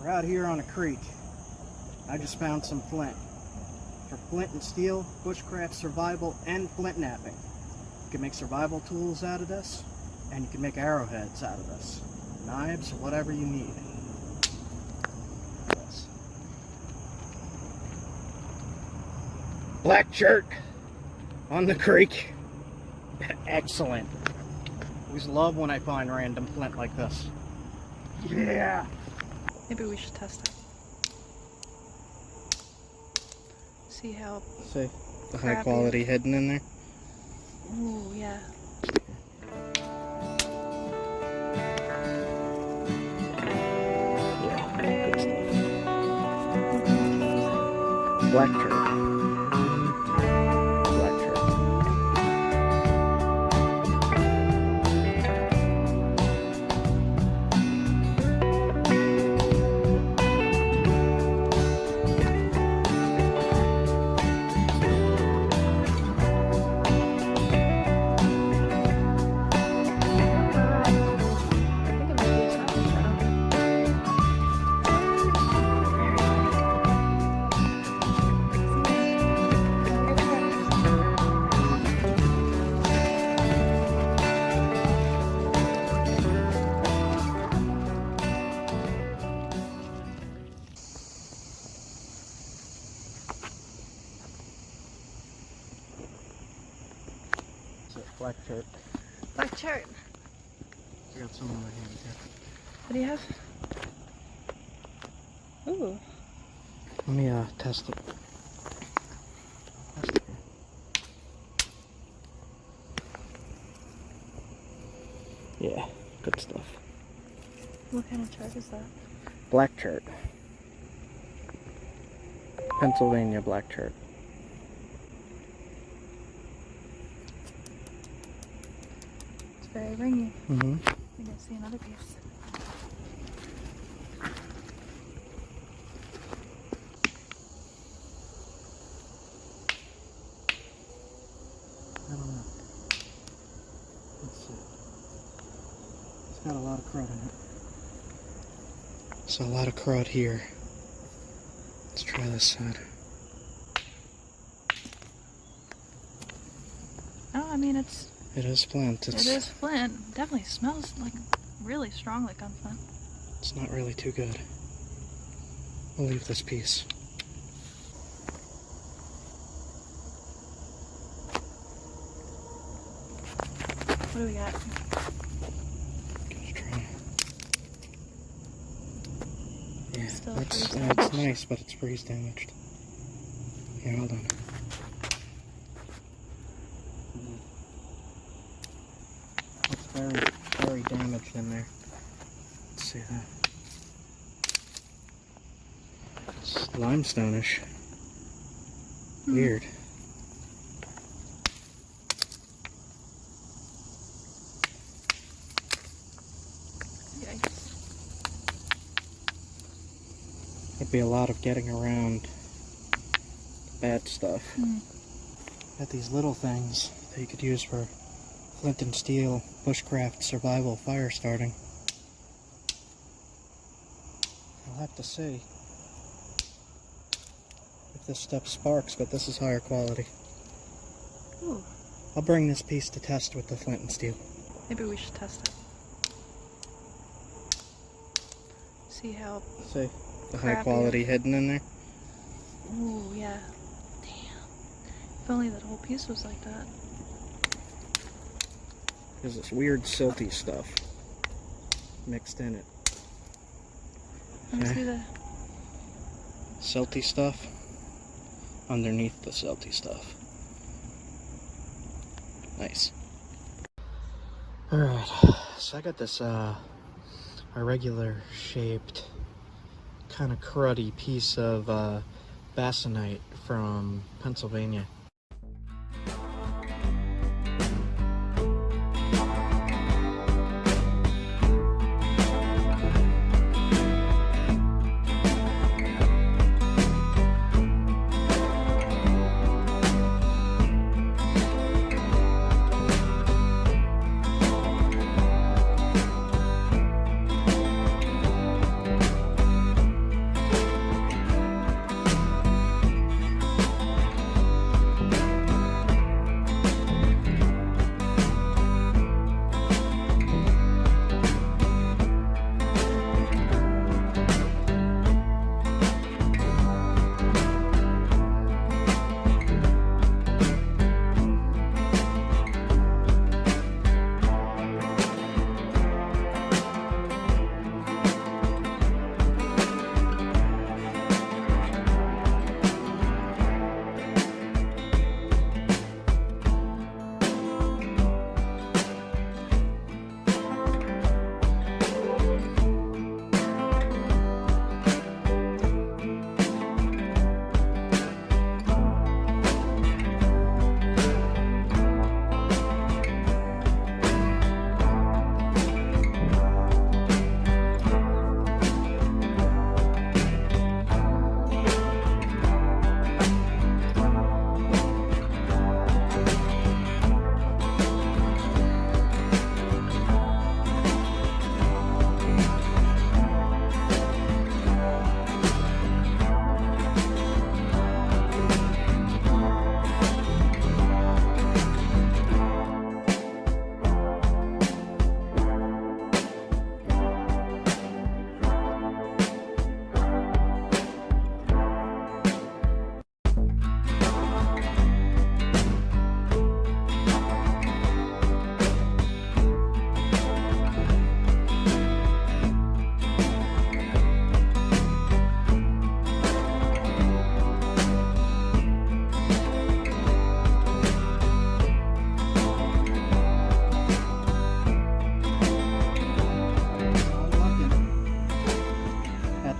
We're out here on a creek. I just found some flint. For flint and steel, bushcraft survival, and flint knapping. You can make survival tools out of this, and you can make arrowheads out of this. Knives, whatever you need. Yes. Black chert on the creek. Excellent. Always love when I find random flint like this. Yeah. Maybe we should test it. See how. See the high quality hidden in there? Ooh, yeah. Yeah, good stuff. Black chert. Black chert. Black chert. I got some in my hand here. What do you have? Ooh. Let me test it. Yeah, good stuff. What kind of chert is that? Black chert. Pennsylvania black chert. It's very ringy. Mm-hmm. We can see another piece. I don't know. Let's see. It's got a lot of crud in it. So a lot of crud here. Let's try this side. Oh, I mean, it is flint. It is flint. Definitely smells like really strong like gunflint. It's not really too good. I'll leave this piece. What do we got? Gotta try. Yeah, Still that's nice, but it's freeze damaged. Here, hold on. It's very, very damaged in there. Let's see that. It's limestone-ish. Weird. Yikes. There'd be a lot of getting around bad stuff. Got these little things that you could use for flint and steel, bushcraft, survival, fire starting. I'll have to see if this stuff sparks, but this is higher quality. Ooh. I'll bring this piece to test with the flint and steel. Maybe we should test it. See how. See the high quality hidden in there? Ooh, yeah. Damn. If only that whole piece was like that. There's this weird silty stuff mixed in it. Let me see the silty stuff underneath the silty stuff. Nice. Alright, so I got this irregular shaped, kind of cruddy piece of basanite from Pennsylvania.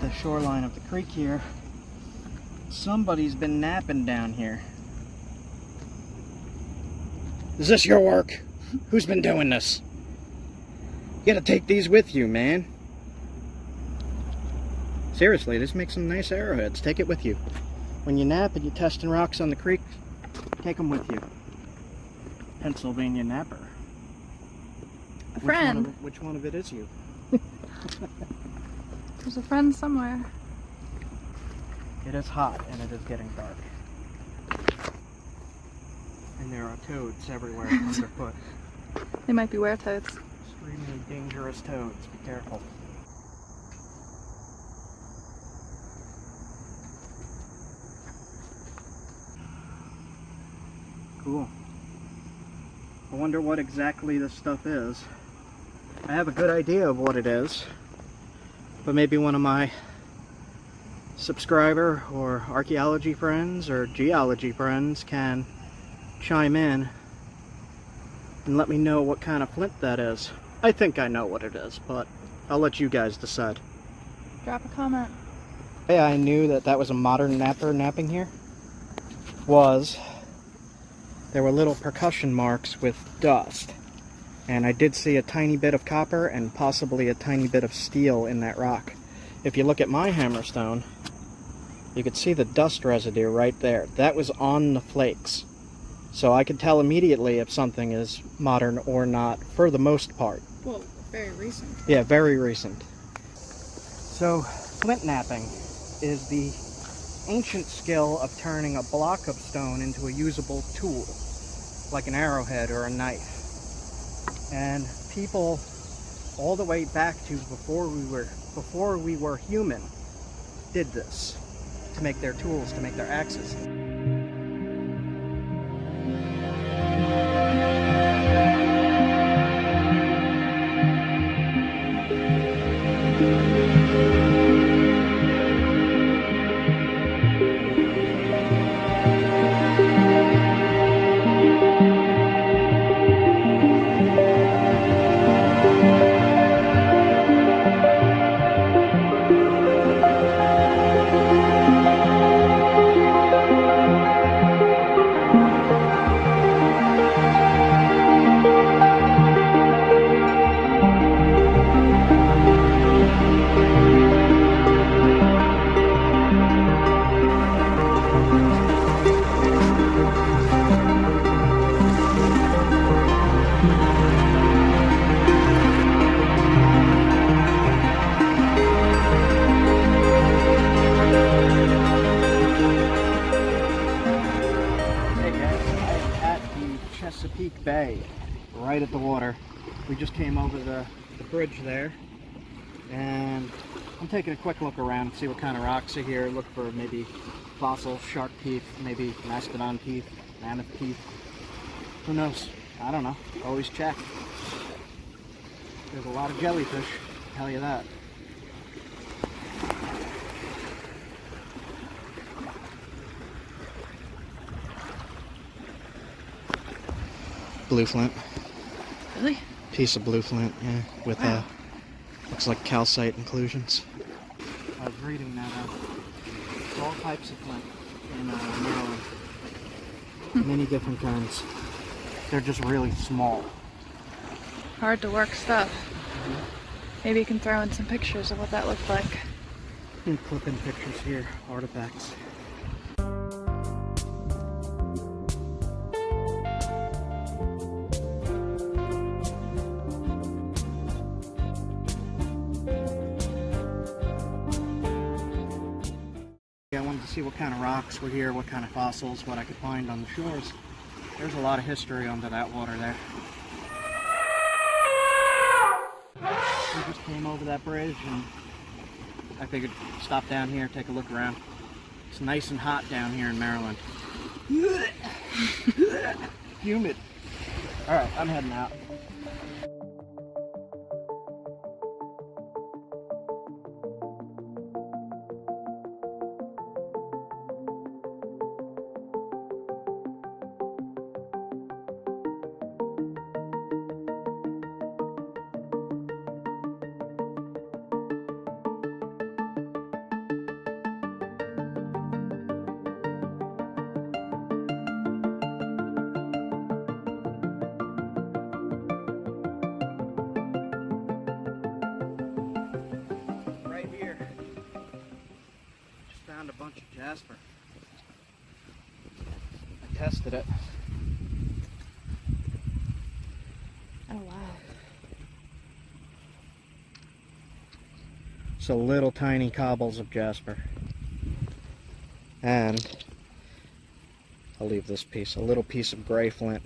the shoreline of the creek here. Somebody's been napping down here. Is this your work? Who's been doing this? You gotta take these with you, man. Seriously, this makes some nice arrowheads. Take it with you. When you nap and you're testing rocks on the creek, take them with you. Pennsylvania napper. A friend. Which one of it is you? There's a friend somewhere. It is hot and it is getting dark. And there are toads everywhere underfoot. They might be were-toads. Extremely dangerous toads. Be careful. Cool. I wonder what exactly this stuff is. I have a good idea of what it is, but maybe one of my subscriber or archaeology friends or geology friends can chime in and let me know what kind of flint that is. I think I know what it is, but I'll let you guys decide. Drop a comment. The way I knew that that was a modern napper napping here was there were little percussion marks with dust, and I did see a tiny bit of copper and possibly a tiny bit of steel in that rock. If you look at my hammerstone, you could see the dust residue right there. That was on the flakes. So I could tell immediately if something is modern or not, for the most part. Well, very recent. Yeah, very recent. So, flint napping is the ancient skill of turning a block of stone into a usable tool, like an arrowhead or a knife. And people all the way back to before we were human did this to make their tools, to make their axes. Bay, right at the water. We just came over the bridge there, and I'm taking a quick look around, see what kind of rocks are here, look for maybe fossil shark teeth, maybe mastodon teeth, mammoth teeth. Who knows? I don't know. Always check. There's a lot of jellyfish, I'll tell you that. Blue flint. Really? Piece of blue flint, yeah, with wow. Looks like calcite inclusions. I was reading that all types of flint in Maryland. Many different kinds. They're just really small. Hard to work stuff. Maybe you can throw in some pictures of what that looked like. Clip in pictures here, artifacts. I wanted to see what kind of rocks were here, what kind of fossils, what I could find on the shores. There's a lot of history under that water there. We just came over that bridge and I figured stop down here, take a look around. It's nice and hot down here in Maryland. Humid. Alright, I'm heading out. found a bunch of jasper. I tested it. Oh wow. So little tiny cobbles of jasper. And I'll leave this piece, a little piece of gray flint.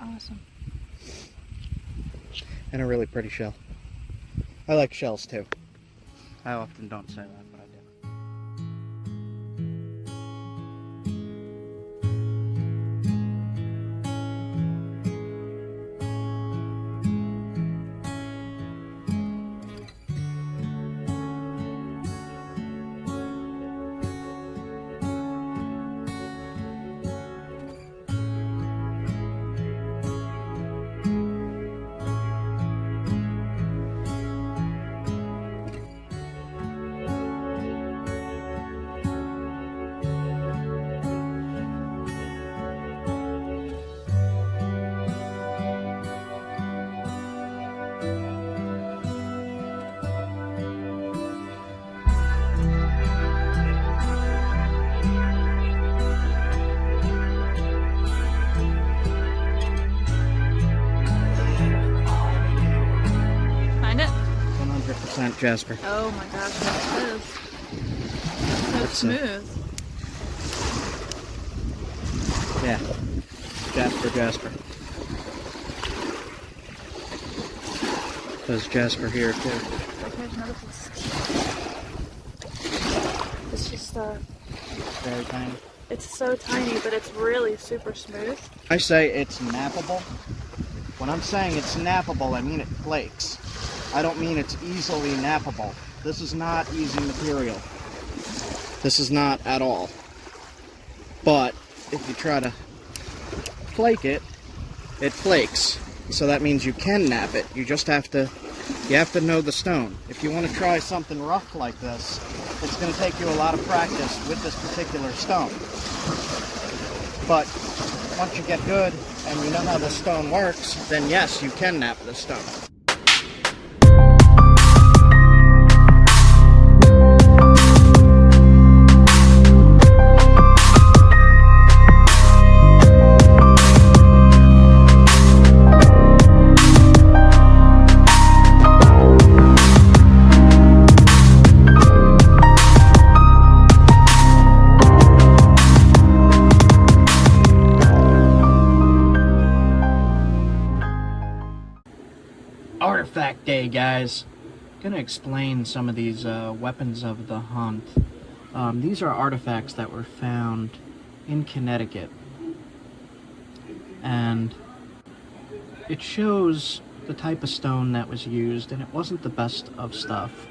Awesome. And a really pretty shell. I like shells too. I often don't say that, but I do. Jasper. Oh my gosh, that is so smooth. Yeah, Jasper. There's Jasper here too. Like here's another piece. It's just very tiny. It's so tiny, but it's really super smooth. I say it's nappable. When I'm saying it's nappable, I mean it flakes. I don't mean it's easily nappable. This is not easy material. This is not at all. But if you try to flake it, it flakes. So that means you can nap it. You just have to know the stone. If you want to try something rough like this, it's going to take you a lot of practice with this particular stone. But once you get good and you know how the stone works, then yes, you can nap the stone. Artifact day, guys. Gonna explain some of these weapons of the hunt. These are artifacts that were found in Connecticut, and it shows the type of stone that was used, and it wasn't the best of stuff.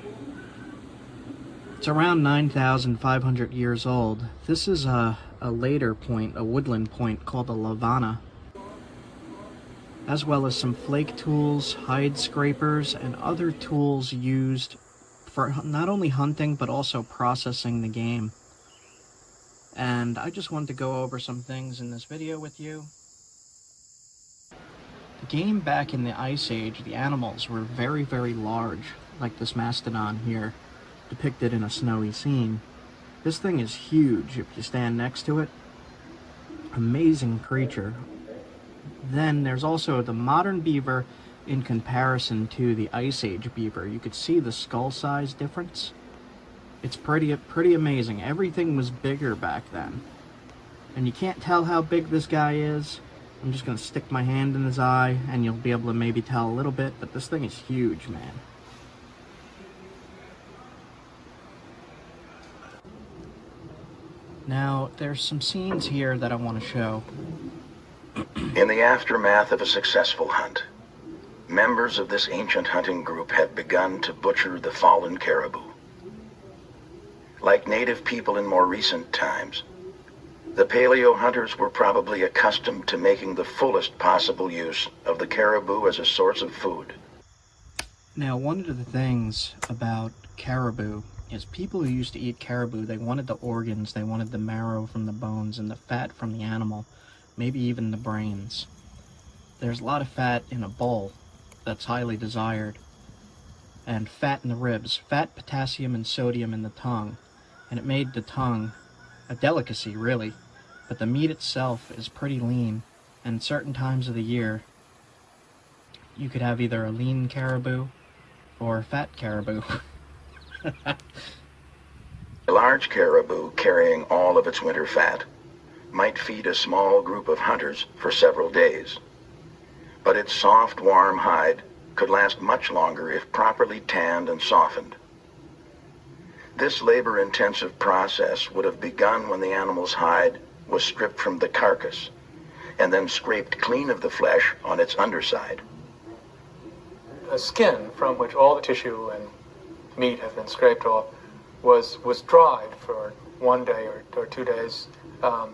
It's around 9,500 years old. This is a later point, a woodland point called a lavana, as well as some flake tools, hide scrapers, and other tools used for not only hunting but also processing the game. And I just wanted to go over some things in this video with you. The game back in the Ice Age, the animals were very, very large, like this mastodon here, depicted in a snowy scene. This thing is huge if you stand next to it. Amazing creature. Then there's also the modern beaver in comparison to the Ice Age beaver. You could see the skull size difference. It's pretty amazing. Everything was bigger back then. And you can't tell how big this guy is. I'm just going to stick my hand in his eye and you'll be able to maybe tell a little bit, but this thing is huge, man. Now, there's some scenes here that I want to show. In the aftermath of a successful hunt, members of this ancient hunting group had begun to butcher the fallen caribou. Like native people in more recent times, the paleo hunters were probably accustomed to making the fullest possible use of the caribou as a source of food. Now, one of the things about caribou is people who used to eat caribou, they wanted the organs, they wanted the marrow from the bones and the fat from the animal, maybe even the brains. There's a lot of fat in a bull that's highly desired. and fat in the ribs, fat, potassium, and sodium in the tongue, and it made the tongue a delicacy, really. But the meat itself is pretty lean, and certain times of the year, you could have either a lean caribou or a fat caribou. A large caribou carrying all of its winter fat might feed a small group of hunters for several days, but its soft, warm hide could last much longer if properly tanned and softened. This labor-intensive process would have begun when the animal's hide was stripped from the carcass and then scraped clean of the flesh on its underside. A skin from which all the tissue and meat have been scraped off was dried for 1 day or 2 days, a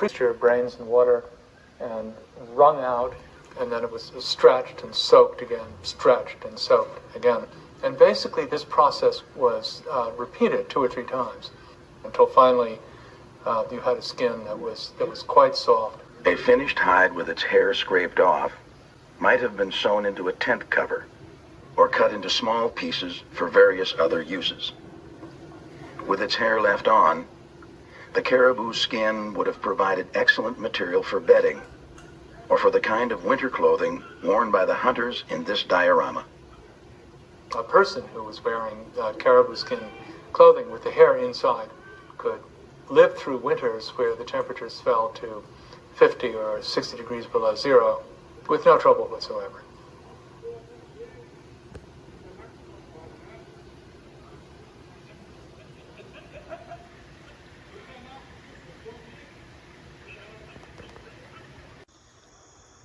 mixture of brains and water, and wrung out, and then it was stretched and soaked again, stretched and soaked again. And basically this process was repeated 2 or 3 times until finally you had a skin that was quite soft. A finished hide with its hair scraped off might have been sewn into a tent cover or cut into small pieces for various other uses. With its hair left on, the caribou skin would have provided excellent material for bedding or for the kind of winter clothing worn by the hunters in this diorama. A person who was wearing caribou skin clothing with the hair inside could live through winters where the temperatures fell to 50 or 60 degrees below zero with no trouble whatsoever.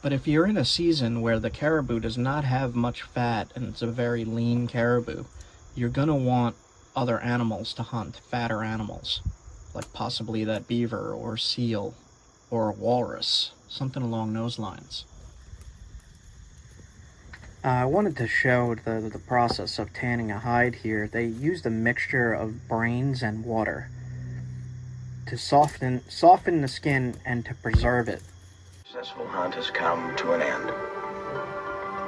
But if you're in a season where the caribou does not have much fat and it's a very lean caribou, you're going to want other animals to hunt, fatter animals, like possibly that beaver or seal or a walrus, something along those lines. I wanted to show the process of tanning a hide here. They used a mixture of brains and water to soften the skin and to preserve it. The successful hunt has come to an end,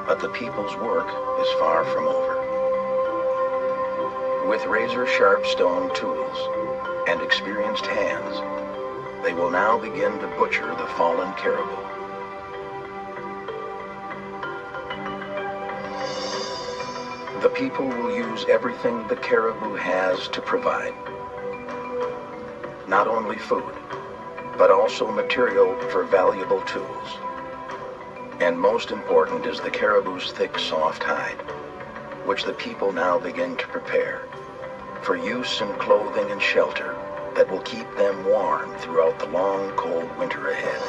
but the people's work is far from over. With razor-sharp stone tools and experienced hands, they will now begin to butcher the fallen caribou. The people will use everything the caribou has to provide. Not only food, but also material for valuable tools. And most important is the caribou's thick, soft hide, which the people now begin to prepare for use in clothing and shelter that will keep them warm throughout the long, cold winter ahead.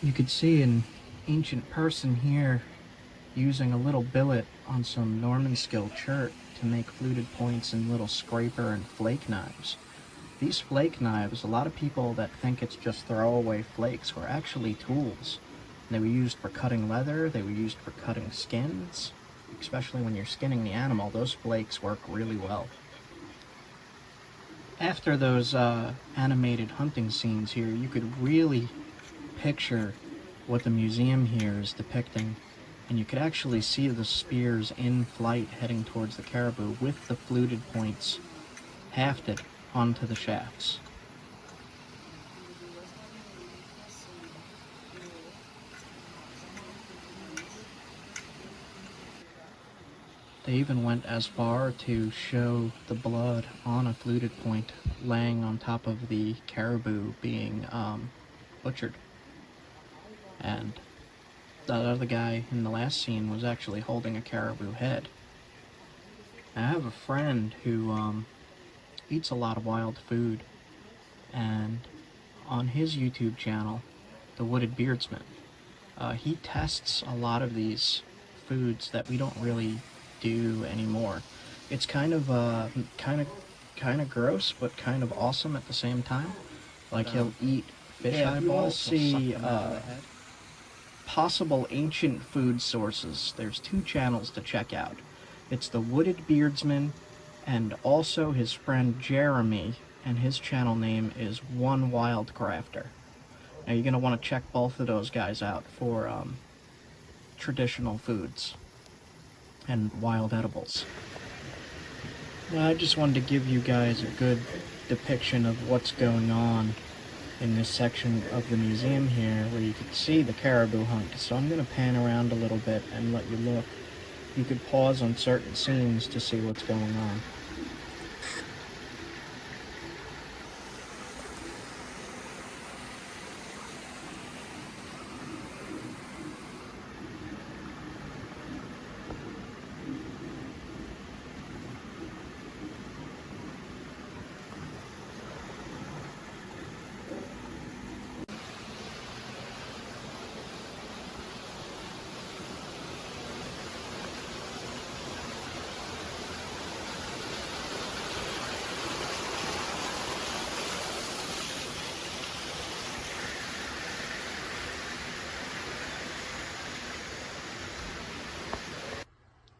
You could see an ancient person here using a little billet on some Norman skill chert to make fluted points and little scraper and flake knives. These flake knives, a lot of people that think it's just throwaway flakes, were actually tools. They were used for cutting leather, they were used for cutting skins, especially when you're skinning the animal. Those flakes work really well. After those animated hunting scenes here, you could really picture what the museum here is depicting, and you could actually see the spears in flight heading towards the caribou with the fluted points hafted onto the shafts. They even went as far to show the blood on a fluted point laying on top of the caribou being butchered. And that other guy in the last scene was actually holding a caribou head. I have a friend who eats a lot of wild food, and on his YouTube channel, The Wooded Beardsman, he tests a lot of these foods that we don't really do anymore. It's kind of gross, but kind of awesome at the same time. Like he'll eat fish eyeballs. See possible ancient food sources. There's 2 channels to check out. It's The Wooded Beardsman and also his friend Jeremy, and his channel name is One Wild Crafter. Now you're gonna want to check both of those guys out for traditional foods and wild edibles. Now, I just wanted to give you guys a good depiction of what's going on in this section of the museum here, where you can see the caribou hunt. So I'm going to pan around a little bit and let you look. You could pause on certain scenes to see what's going on.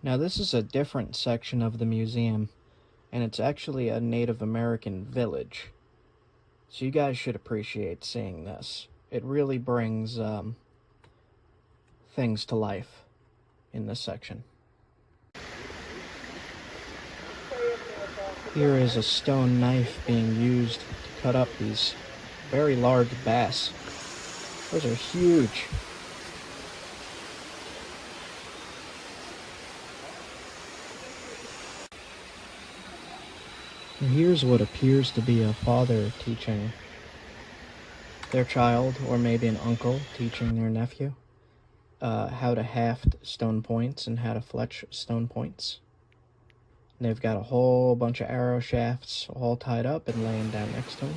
Now this is a different section of the museum, and it's actually a Native American village. So you guys should appreciate seeing this. It really brings things to life in this section. Here is a stone knife being used to cut up these very large bass. Those are huge. And here's what appears to be a father teaching their child, or maybe an uncle teaching their nephew, how to haft stone points and how to fletch stone points. And they've got a whole bunch of arrow shafts all tied up and laying down next to them.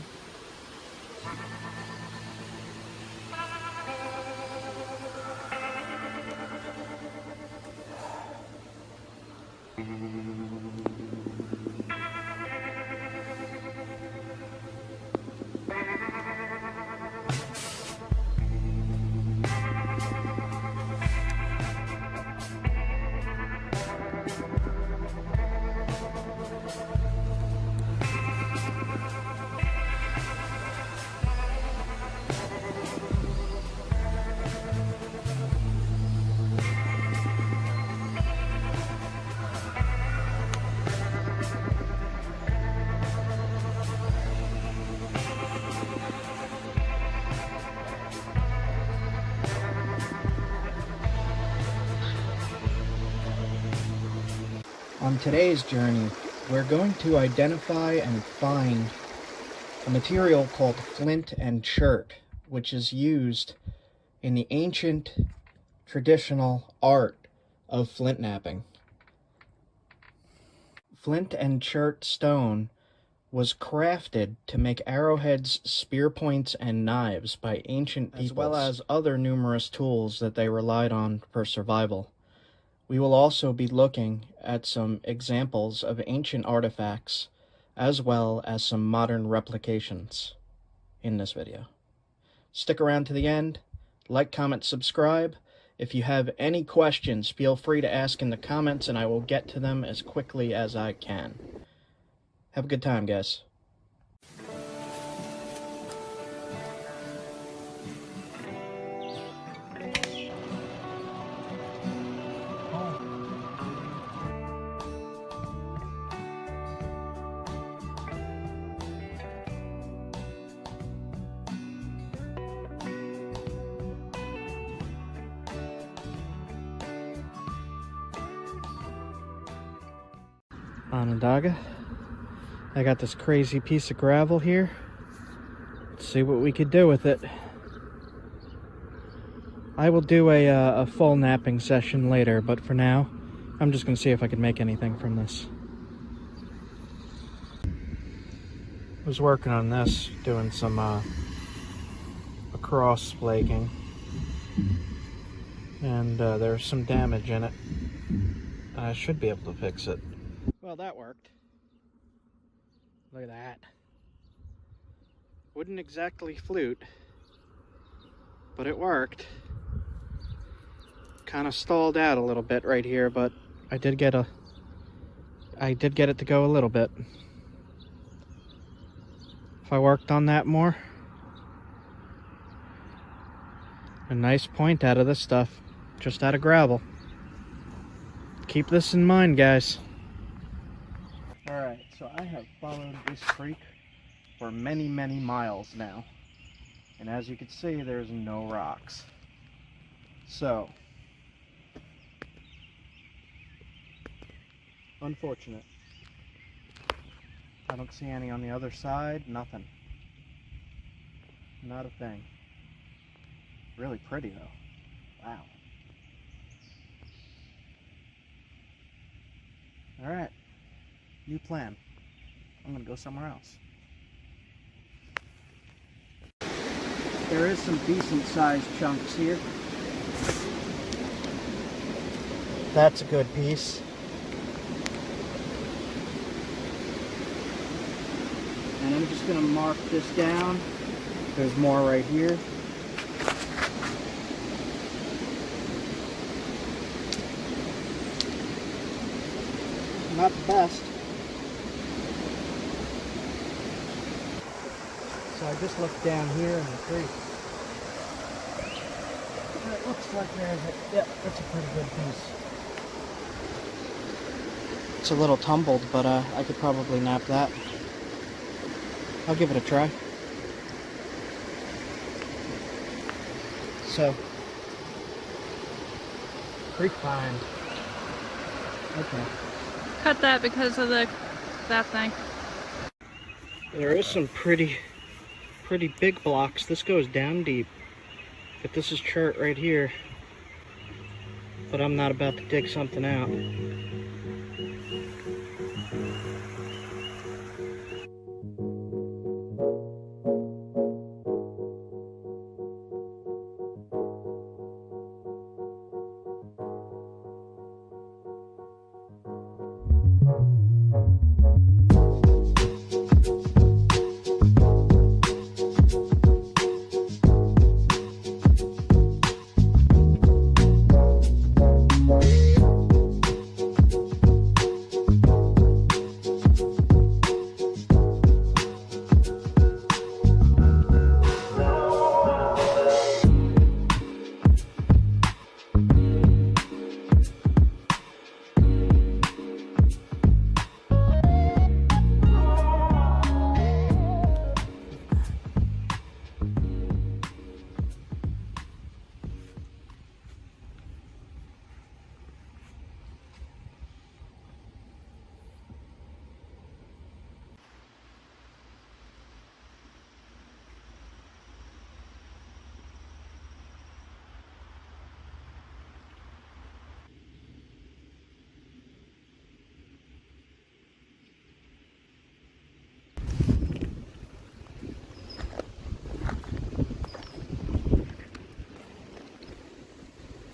On today's journey, we're going to identify and find a material called flint and chert, which is used in the ancient traditional art of flint knapping. Flint and chert stone was crafted to make arrowheads, spear points, and knives by ancient peoples, as well as other numerous tools that they relied on for survival. We will also be looking at some examples of ancient artifacts, as well as some modern replications in this video. Stick around to the end, like, comment, subscribe. If you have any questions, feel free to ask in the comments and I will get to them as quickly as I can. Have a good time, guys. Onondaga. I got this crazy piece of gravel here. Let's see what we could do with it. I will do a full napping session later, but for now, I'm just going to see if I can make anything from this. I was working on this, doing some across flaking, and there's some damage in it. I should be able to fix it. Well, that worked. Look at that. Wouldn't exactly flute, but it worked. Kind of stalled out a little bit right here, but I did get it to go a little bit. If I worked on that more, a nice point out of this stuff, just out of gravel. Keep this in mind, guys. Alright, so I have followed this creek for many, many miles now. And as you can see, there's no rocks. So, unfortunate. I don't see any on the other side, nothing. Not a thing. Really pretty though. Wow. Alright. New plan. I'm gonna go somewhere else. There is some decent sized chunks here. That's a good piece. And I'm just gonna mark this down. There's more right here. Not the best. So I just looked down here in the creek. It looks like there's a, yep, that's a pretty good piece. It's a little tumbled, but I could probably nap that. I'll give it a try. So, creek find. Okay. Cut that because of that thing. There is some pretty big blocks. This goes down deep, but this is chert right here. But I'm not about to dig something out.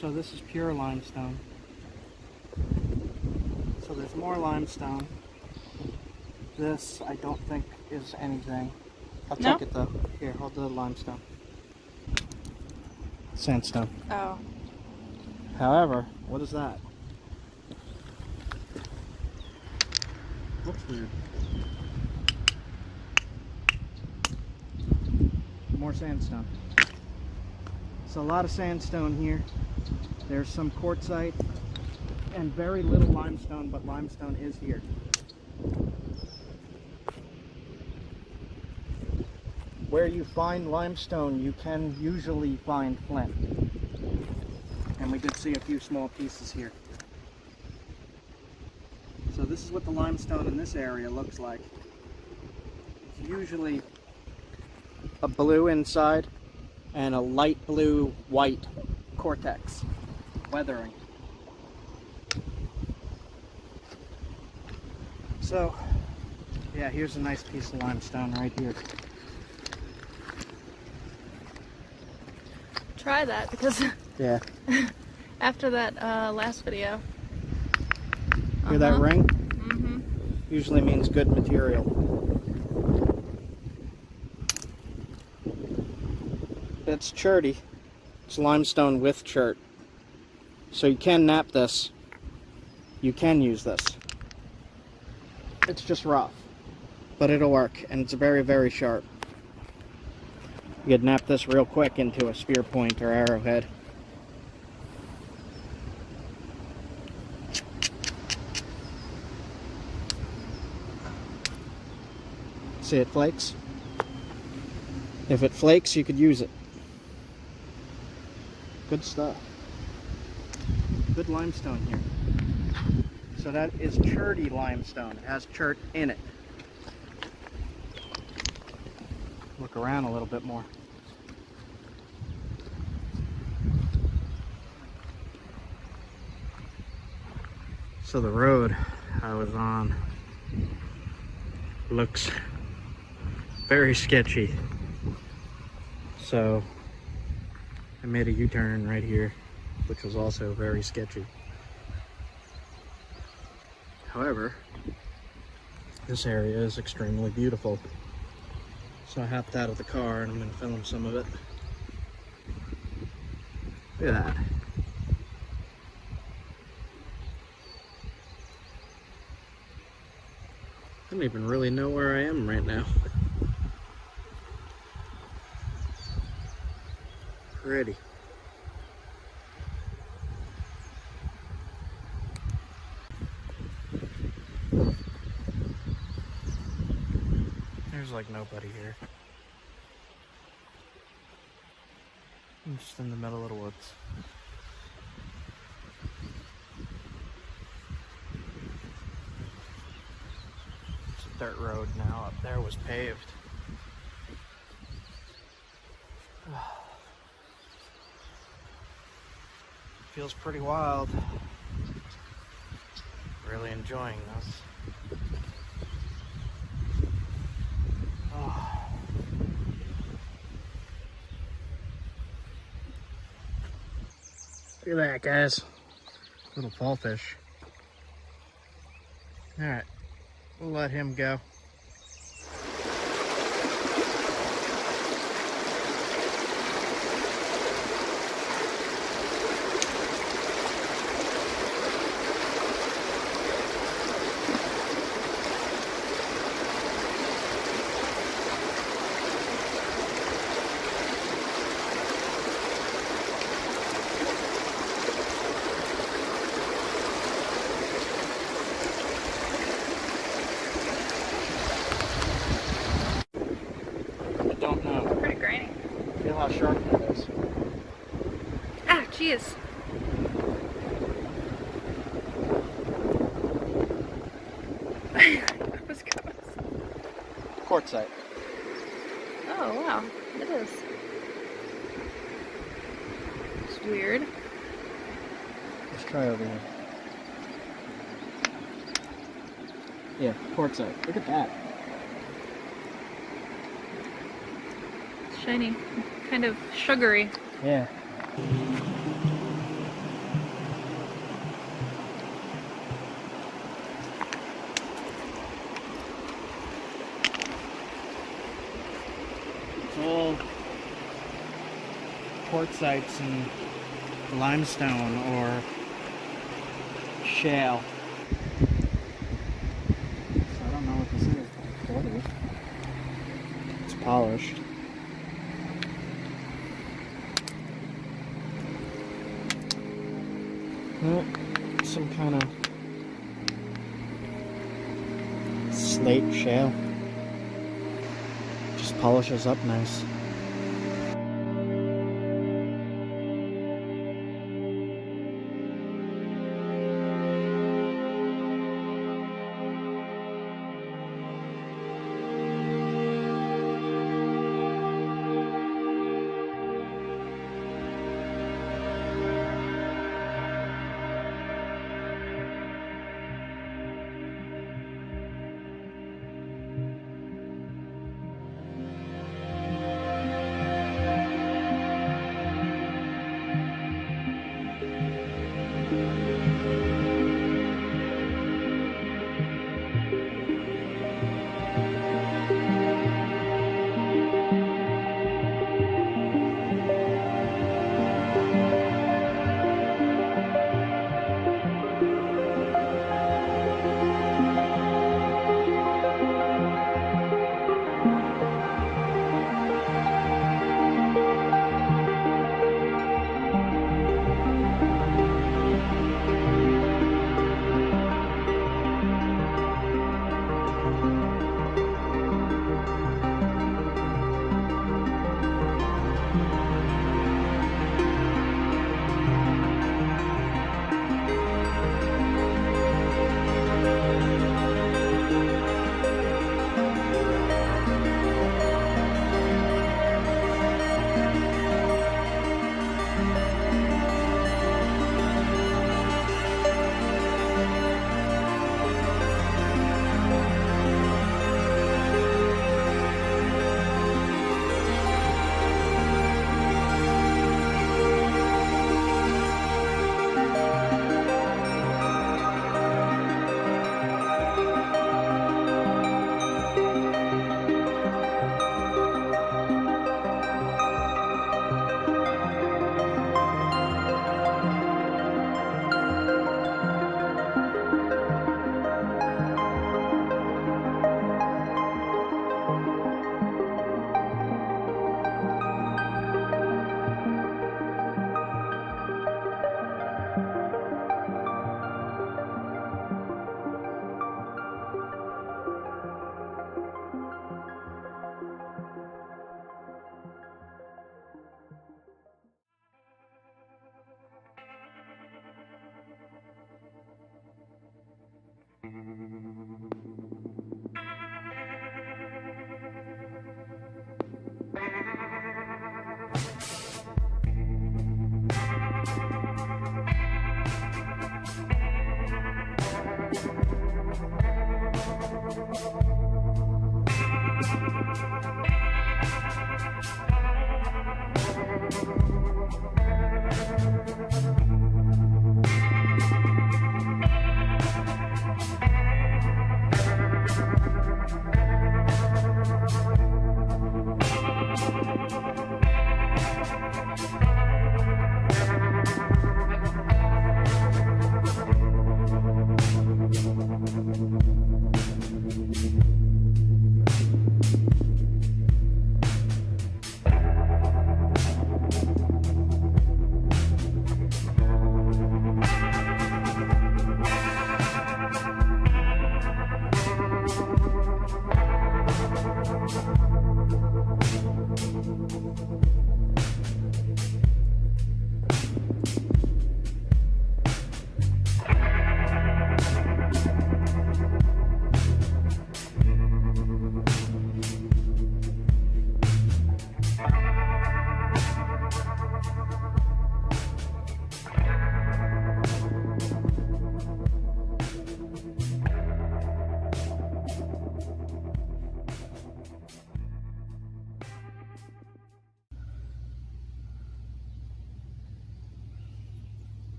So this is pure limestone. So there's more limestone. This I don't think is anything. I'll check it though. Here, hold the limestone. Sandstone. Oh. However, what is that? Looks weird. More sandstone. So a lot of sandstone here. There's some quartzite and very little limestone, but limestone is here. Where you find limestone, you can usually find flint. And we did see a few small pieces here. So this is what the limestone in this area looks like. It's usually a blue inside and a light blue white cortex weathering. So yeah, here's a nice piece of limestone right here. Try that, because Yeah. after that last video. Hear that ring? Mm-hmm. Usually means good material. It's cherty. It's limestone with chert. So you can knap this. You can use this. It's just rough, but it'll work, and it's very, very sharp. You could knap this real quick into a spear point or arrowhead. See, it flakes. If it flakes, you could use it. Good stuff. Good limestone here. So that is cherty limestone. It has chert in it. Look around a little bit more. So the road I was on looks very sketchy. So I made a U-turn right here, which was also very sketchy. However, this area is extremely beautiful. So I hopped out of the car and I'm going to film some of it. Look at that. I don't even really know where I am right now. Pretty. There's like nobody here. I'm just in the middle of the woods. It's a dirt road now. Up there was paved. Feels pretty wild. Really enjoying this. Oh. Look at that, guys. Little fall fish. Alright, we'll let him go. Don't know. Pretty grainy. Feel how sharp that is. Ah, jeez. That was gross. Quartzite. Oh, wow. It is. It's weird. Let's try over here. Yeah, quartzite. Look at that. It's shiny. Kind of sugary. Yeah. It's all quartzites and limestone or shale. So I don't know what this is. What is it? It's polished. Some kind of slate shale. Just polishes up nice.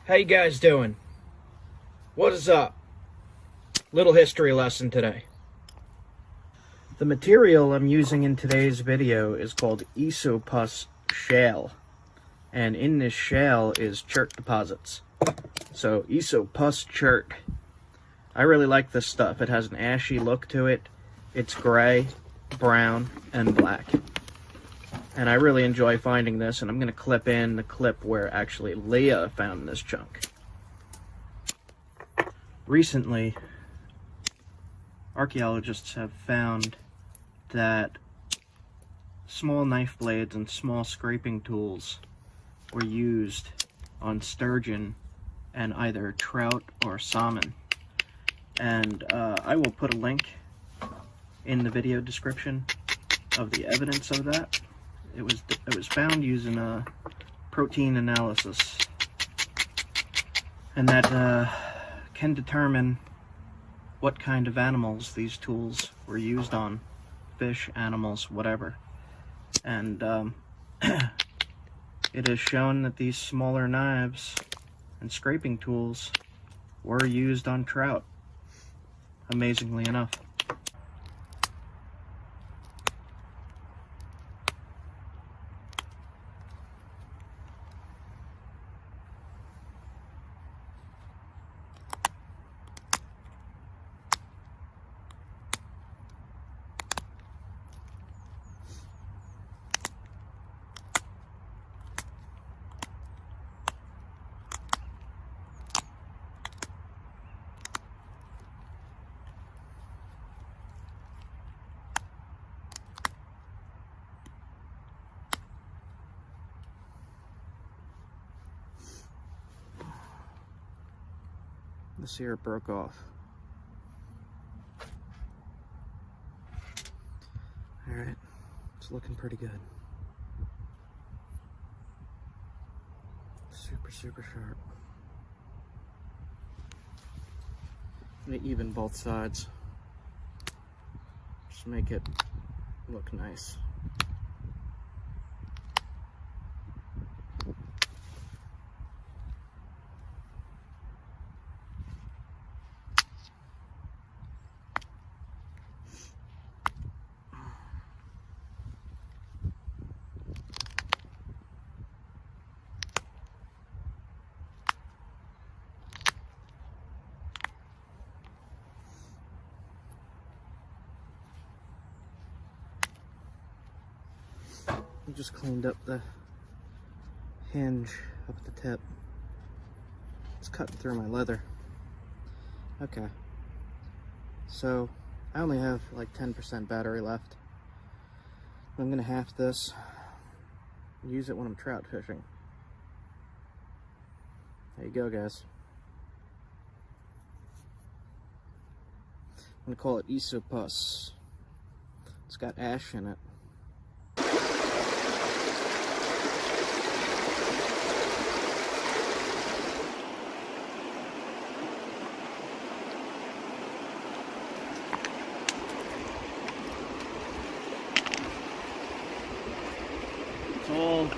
How you guys doing? What is up? Little history lesson today. The material I'm using in today's video is called isopus shale. And in this shale is chert deposits. So isopus chert. I really like this stuff. It has an ashy look to it. It's gray, brown, and black. And I really enjoy finding this, and I'm going to clip in the clip where actually Leah found this chunk. Recently, archaeologists have found that small knife blades and small scraping tools were used on sturgeon and either trout or salmon. And I will put a link in the video description of the evidence of that. It was found using a protein analysis, and that can determine what kind of animals these tools were used on. Fish, animals, whatever. And it is shown that these smaller knives and scraping tools were used on trout, amazingly enough. This here broke off. Alright, it's looking pretty good. Super sharp. I'm gonna even both sides. Just make it look nice. I just cleaned up the hinge up at the tip. It's cutting through my leather. Okay. So, I only have like 10% battery left. I'm gonna half this and use it when I'm trout fishing. There you go, guys. I'm gonna call it isopus. It's got ash in it. All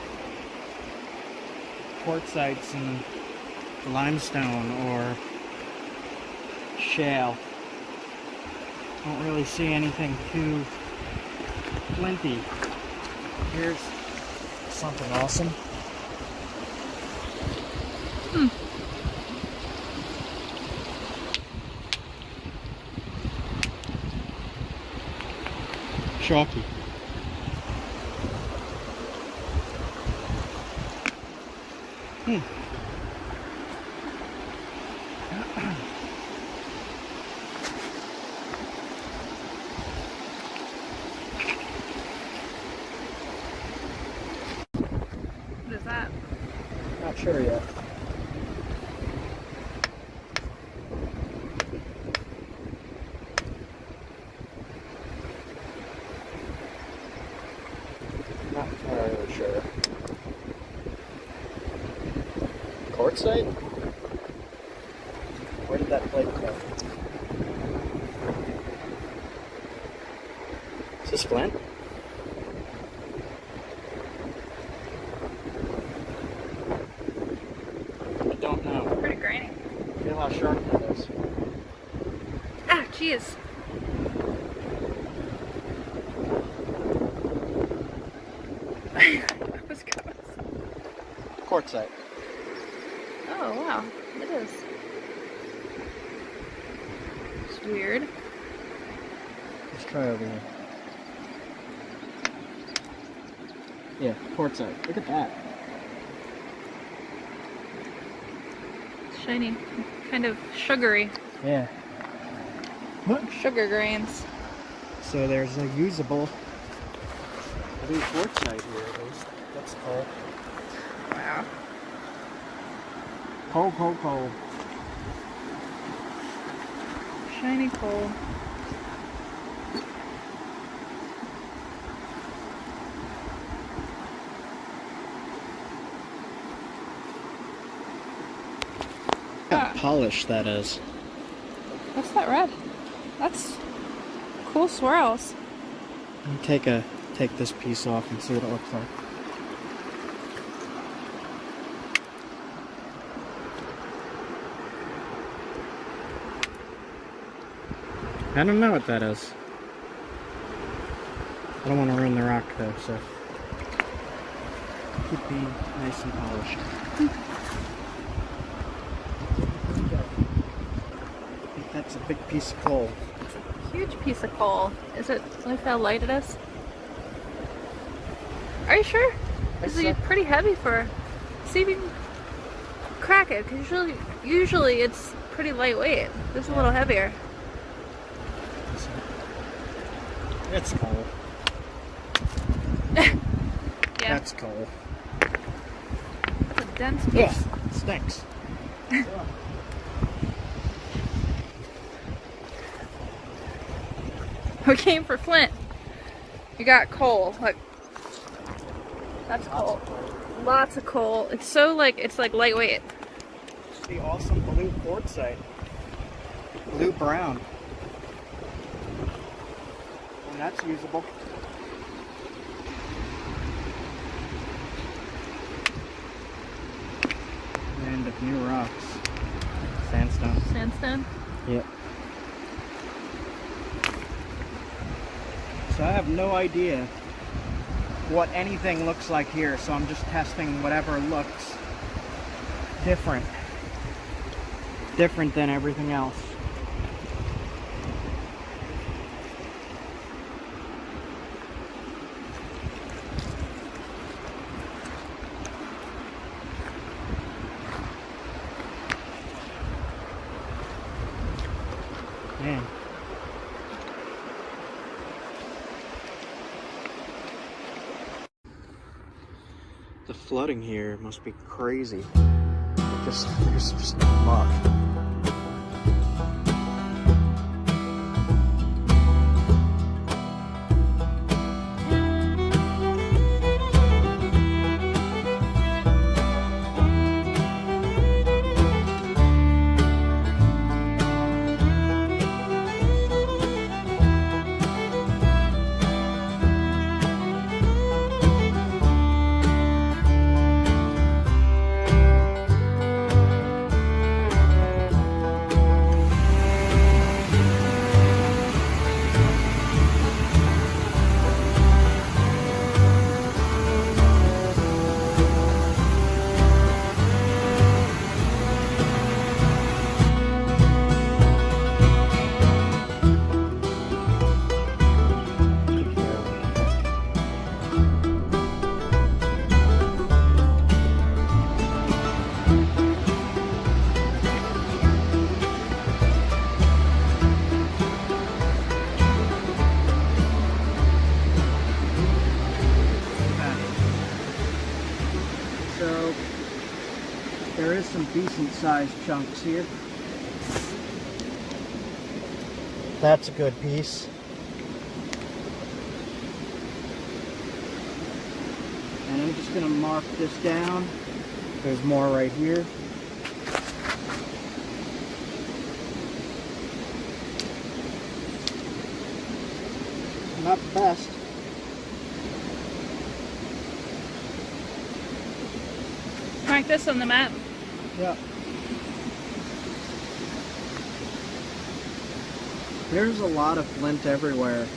quartzites and limestone or shale. Don't really see anything too flinty. Here's something awesome. Chalky. What is that? Not sure yet. Not entirely sure. Quartzite? Where did that plate go? Is this Flint? I don't know. these? What's going on? Quartzite. Oh wow, it is. It's weird. Let's try over here. Yeah, quartzite. Look at that. It's shiny, kind of sugary. Yeah. Sugar grains. So there's a usable blue quartzite here at least. That's cool. Wow. Coal, coal, coal. Shiny coal. How polished that is. What's that red? That's cool swirls. Take this piece off and see what it looks like. I don't know what that is. I don't want to ruin the rock though, so keep being nice and polished. I think that's a big piece of coal. Huge piece of coal. Is it like how light it is? Are you sure? This is pretty heavy for. See if you can crack it, because usually it's pretty lightweight. This is a little heavier. It's coal. Yeah. That's coal. That's a dense piece. Yeah, it stinks. We came for Flint. You got coal. Look. That's coal. Lots of coal. It's so it's like lightweight. It's the awesome blue quartzite. Blue brown. And that's usable. And of new rocks. Sandstone. Sandstone? Yep. So I have no idea what anything looks like here, so I'm just testing whatever looks different than everything else. Man. The flooding here must be crazy. There's just muck. So there is some decent sized chunks here. That's a good piece. And I'm just going to mark this down. There's more right here. Not the best. Mark this on the map. Yeah. There's a lot of flint everywhere.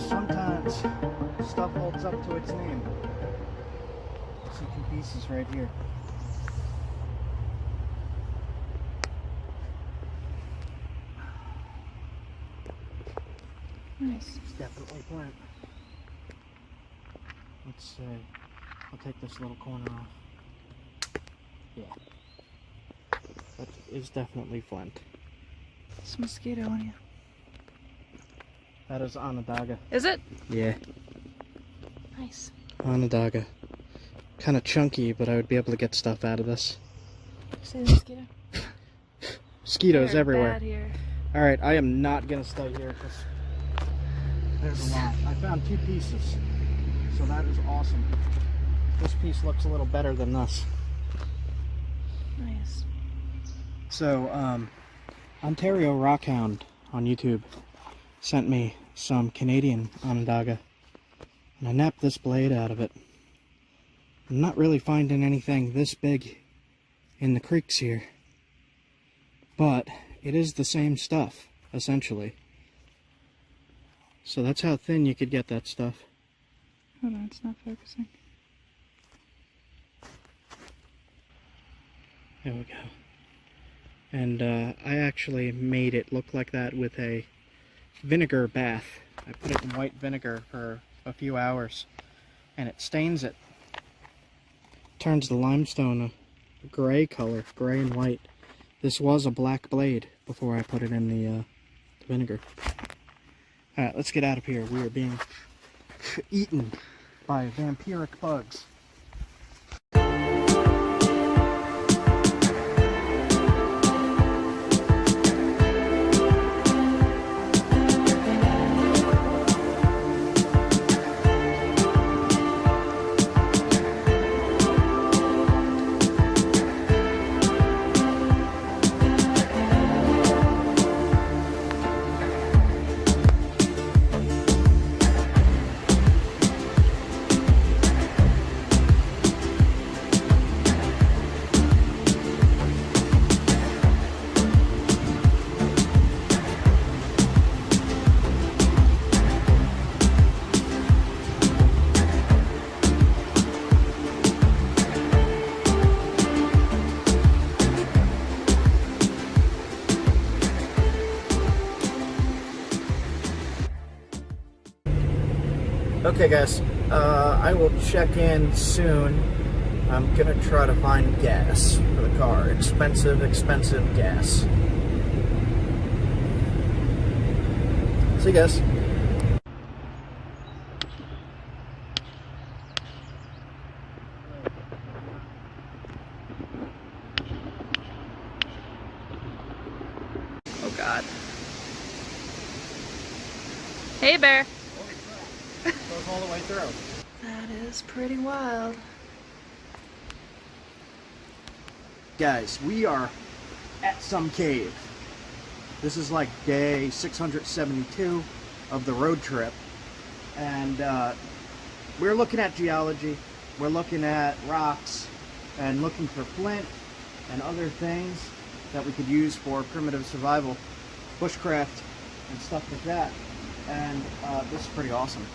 Sometimes stuff holds up to its name. See two pieces right here. Nice. It's definitely flint. Let's see. I'll take this little corner off. Yeah. That is definitely flint. There's a mosquito on you. That is Onondaga. Is it? Yeah. Nice. Onondaga. Kind of chunky, but I would be able to get stuff out of this. See the mosquito? Mosquitoes They're everywhere. bad here. Alright, I am not going to stay here because there's a lot. I found two pieces, so that is awesome. This piece looks a little better than this. Nice. So, Ontario Rockhound on YouTube sent me some Canadian Onondaga, and I napped this blade out of it. I'm not really finding anything this big in the creeks here, but it is the same stuff, essentially. So that's how thin you could get that stuff. Hold on, it's not focusing. There we go. And I actually made it look like that with a vinegar bath. I put it in white vinegar for a few hours, and it stains it. Turns the limestone a gray color, gray and white. This was a black blade before I put it in the vinegar. Alright, let's get out of here. We are being eaten by vampiric bugs. Okay guys, I will check in soon. I'm gonna try to find gas for the car. Expensive gas. See you guys. Oh god. Hey bear. Goes all the way through. That is pretty wild. Guys, we are at some cave. This is like day 672 of the road trip. And we're looking at geology. We're looking at rocks and looking for flint and other things that we could use for primitive survival, bushcraft, and stuff like that. And this is pretty awesome.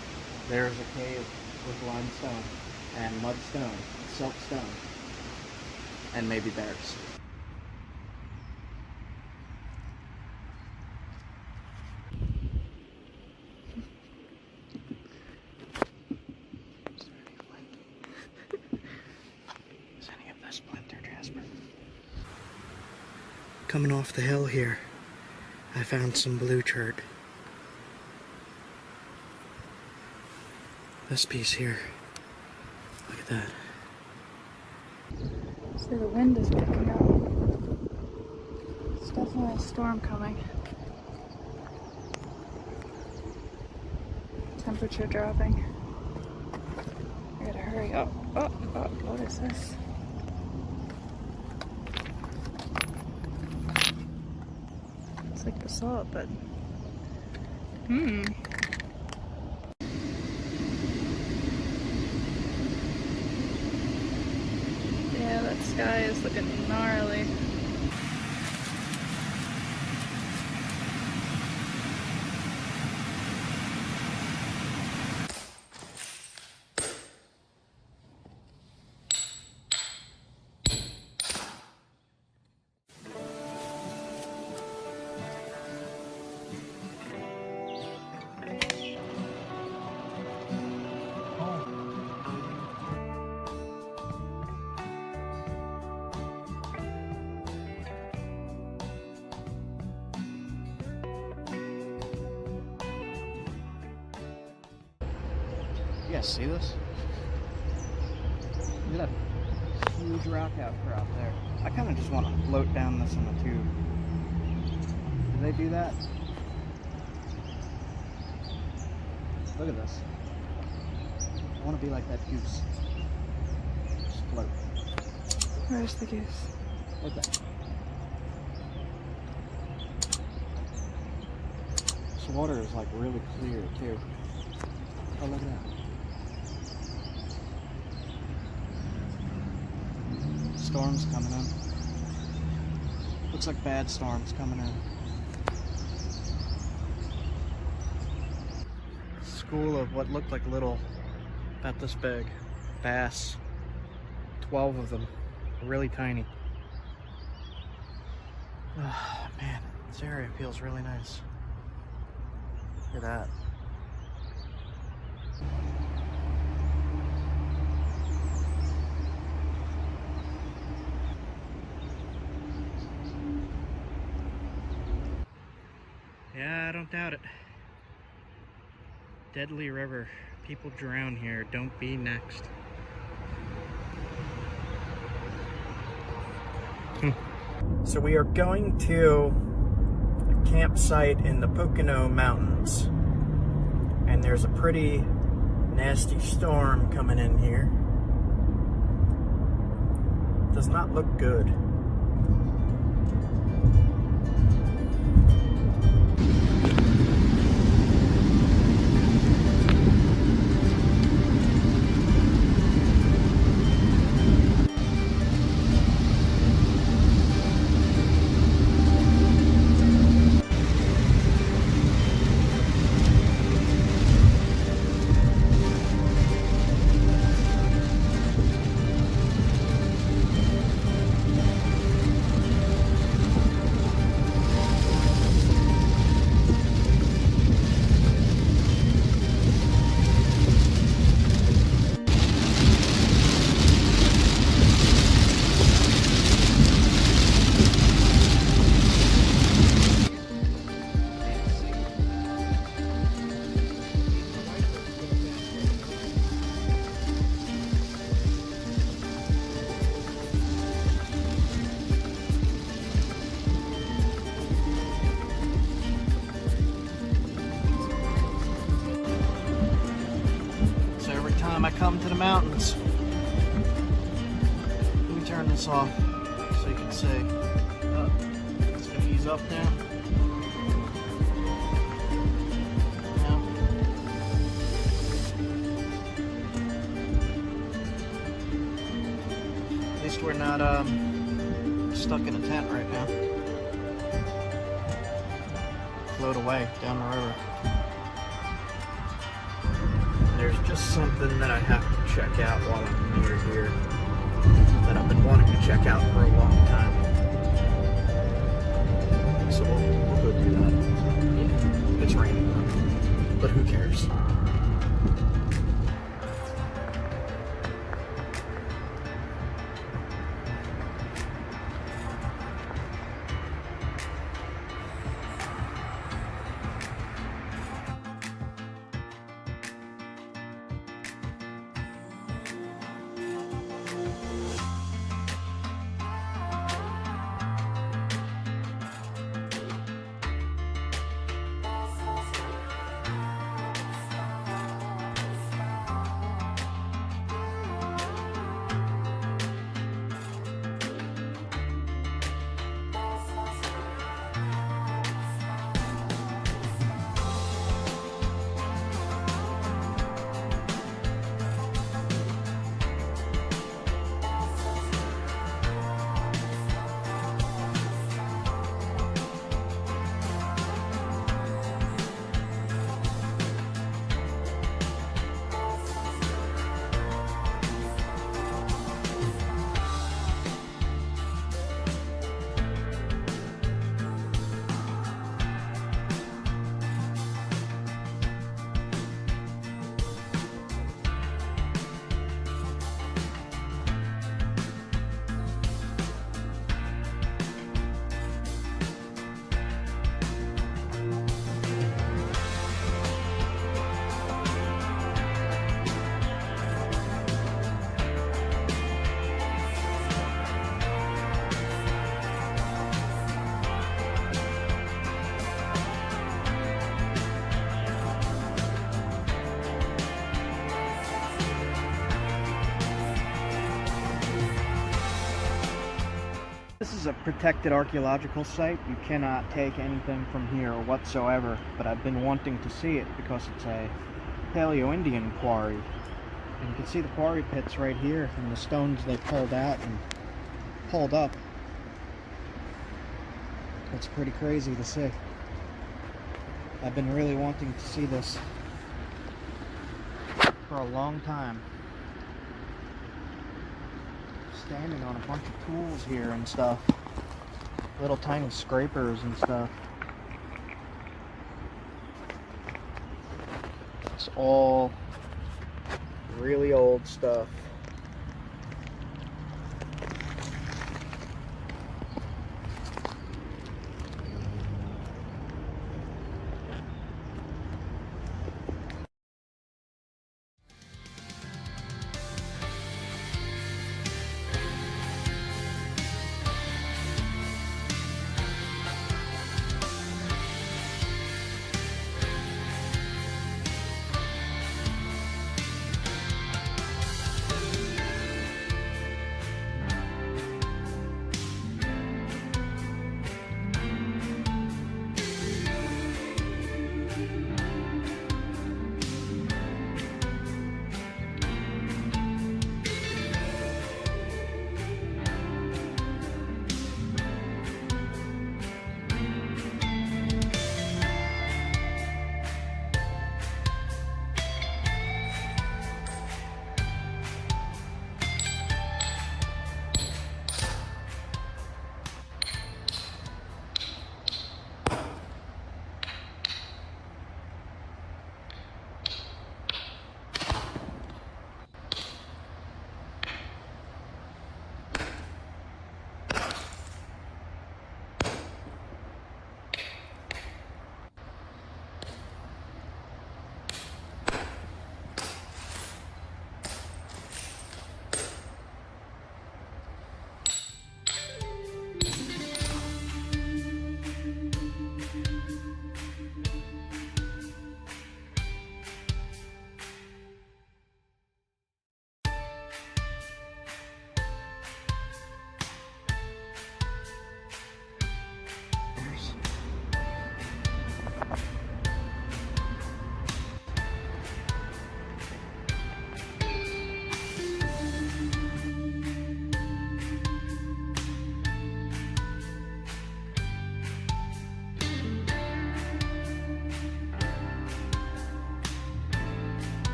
There's a cave with limestone and mudstone, siltstone, and maybe bears. Is any of this splinter, Jasper? Coming off the hill here, I found some blue chert. this piece here. Look at that. So the wind is picking up. It's definitely a storm coming. Temperature dropping. I gotta hurry up. Oh, what is this? It's like basalt, but yeah, that sky is looking gnarly. You guys see this? Look at that huge rock outcrop there. I kind of just want to float down this in a tube. Do they do that? Look at this. I want to be like that goose. Just float. Where's the goose? Like that. This water is like really clear too. Oh, look at that. Storms coming in. Looks like bad storms coming in. School of what looked like little, about this big, bass. 12 of them. Really tiny. Oh, man, this area feels really nice. Look at that. Yeah, I don't doubt it. Deadly river. People drown here. Don't be next. So we are going to a campsite in the Pocono Mountains. And there's a pretty nasty storm coming in here. Does not look good. I come to the mountains. Let me turn this off so you can see. It's gonna ease up now. At least we're not stuck in a tent right now. Float away down the river. There's just something that I have to check out while I'm near here that I've been wanting to check out for a long time. So we'll go do that. Yeah, it's raining though, but who cares? This is a protected archaeological site. You cannot take anything from here whatsoever, but I've been wanting to see it because it's a Paleo-Indian quarry. And you can see the quarry pits right here and the stones they pulled out and pulled up. It's pretty crazy to see. I've been really wanting to see this for a long time. Standing on a bunch of tools here and stuff. Little tiny scrapers and stuff. It's all really old stuff.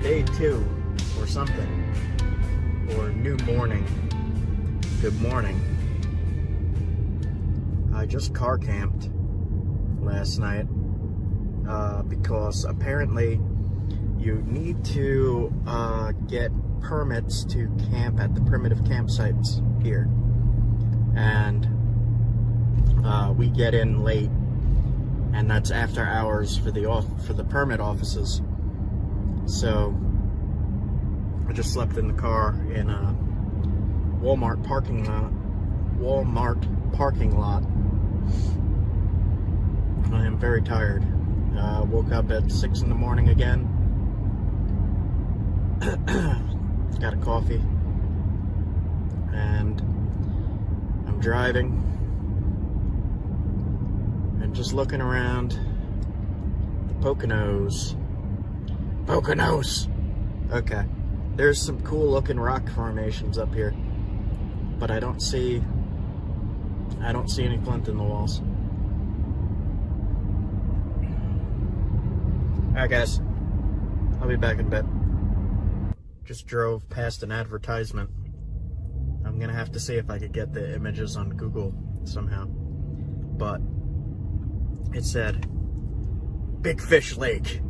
Day 2 or something, or new morning. Good morning. I just car camped last night because apparently you need to get permits to camp at the primitive campsites here, and we get in late, and that's after hours for the permit offices. So I just slept in the car in a Walmart parking lot. I am very tired. Woke up at 6 in the morning again. Got a coffee, and I'm driving and just looking around the Poconos. Okay, there's some cool looking rock formations up here, but I don't see any flint in the walls. Alright guys, I'll be back in a bit. Just drove past an advertisement. I'm gonna have to see if I could get the images on Google somehow, but it said Big Fish Lake.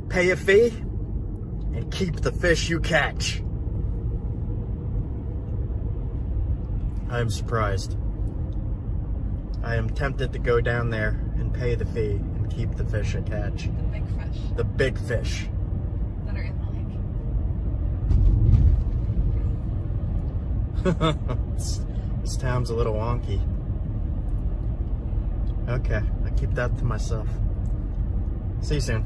Pay a fee and keep the fish you catch. I am surprised. I am tempted to go down there and pay the fee and keep the fish I catch. The big fish. The big fish. That are in the lake. This town's a little wonky. Okay, I keep that to myself. See you soon.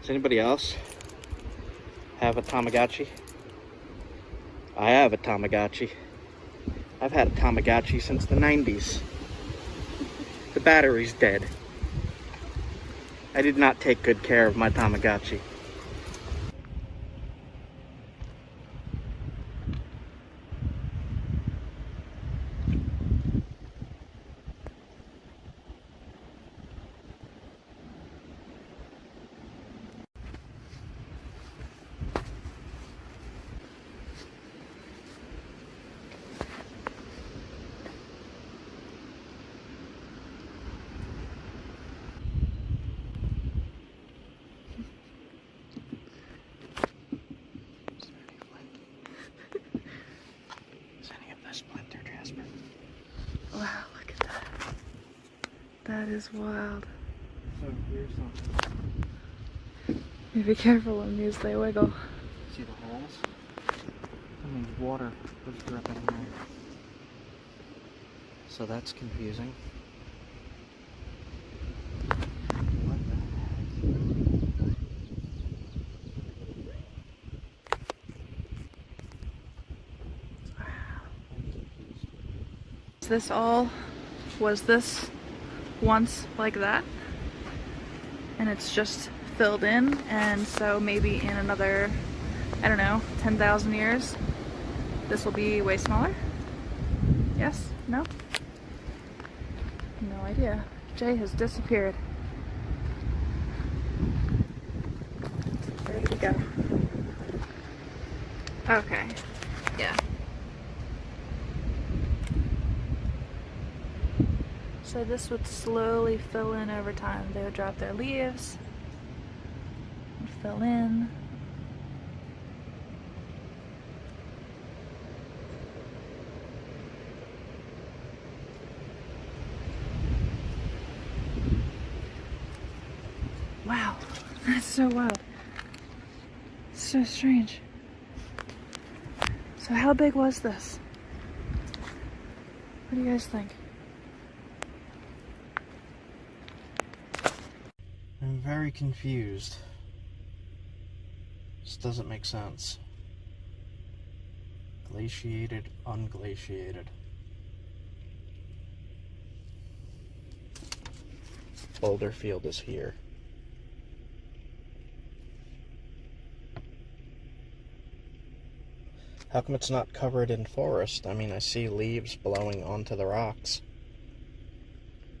Does anybody else have a Tamagotchi? I have a Tamagotchi. I've had a Tamagotchi since the 90s. The battery's dead. I did not take good care of my Tamagotchi. Wow, look at that. That is wild. So here's something. Be careful when these, they wiggle. See the holes? That means water was dripping there. So that's confusing. What the Heck? Was this once like that? And it's just filled in, and so maybe in another, I don't know, 10,000 years, this will be way smaller? Yes? No? No idea. Jay has disappeared. Where did he go? Okay. Yeah. So this would slowly fill in over time. They would drop their leaves, and fill in. Wow, that's so wild. So strange. So how big was this? What do you guys think? I'm very confused. This doesn't make sense. Glaciated, unglaciated. Boulder Field is here. How come it's not covered in forest? I mean, I see leaves blowing onto the rocks.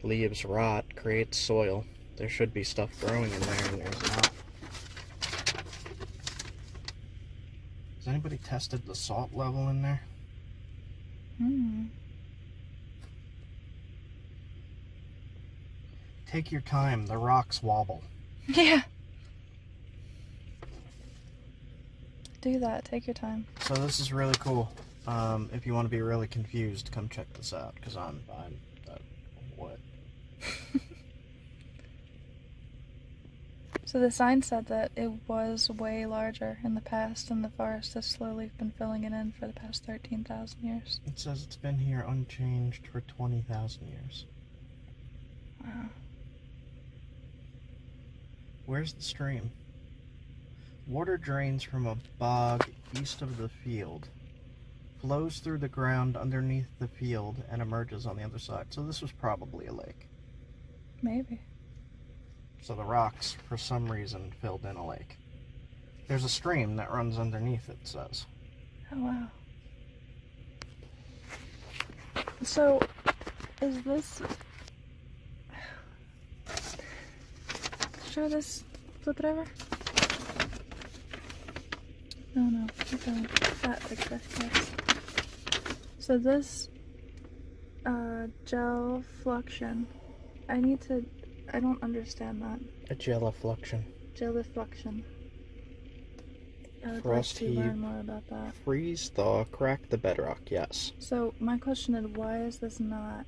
Leaves rot, creates soil. There should be stuff growing in there, and there's not. Has anybody tested the salt level in there? Take your time, the rocks wobble. Yeah. Do that, take your time. So this is really cool. If you want to be really confused, come check this out, because I'm what? So the sign said that it was way larger in the past, and the forest has slowly been filling it in for the past 13,000 years. It says it's been here unchanged for 20,000 years. Wow. Where's the stream? Water drains from a bog east of the field, flows through the ground underneath the field, and emerges on the other side. So this was probably a lake. Maybe. So the rocks, for some reason, filled in a lake. There's a stream that runs underneath, it says. Oh, wow. So, is this... Show this... Flip it over? No, okay. That picture, yes. So this, gel fluxion, I don't understand that. A gelifluction. Gelifluction. I would Frost like to heave. learn more about that. Freeze, thaw, crack the bedrock, yes. So my question is, why is this not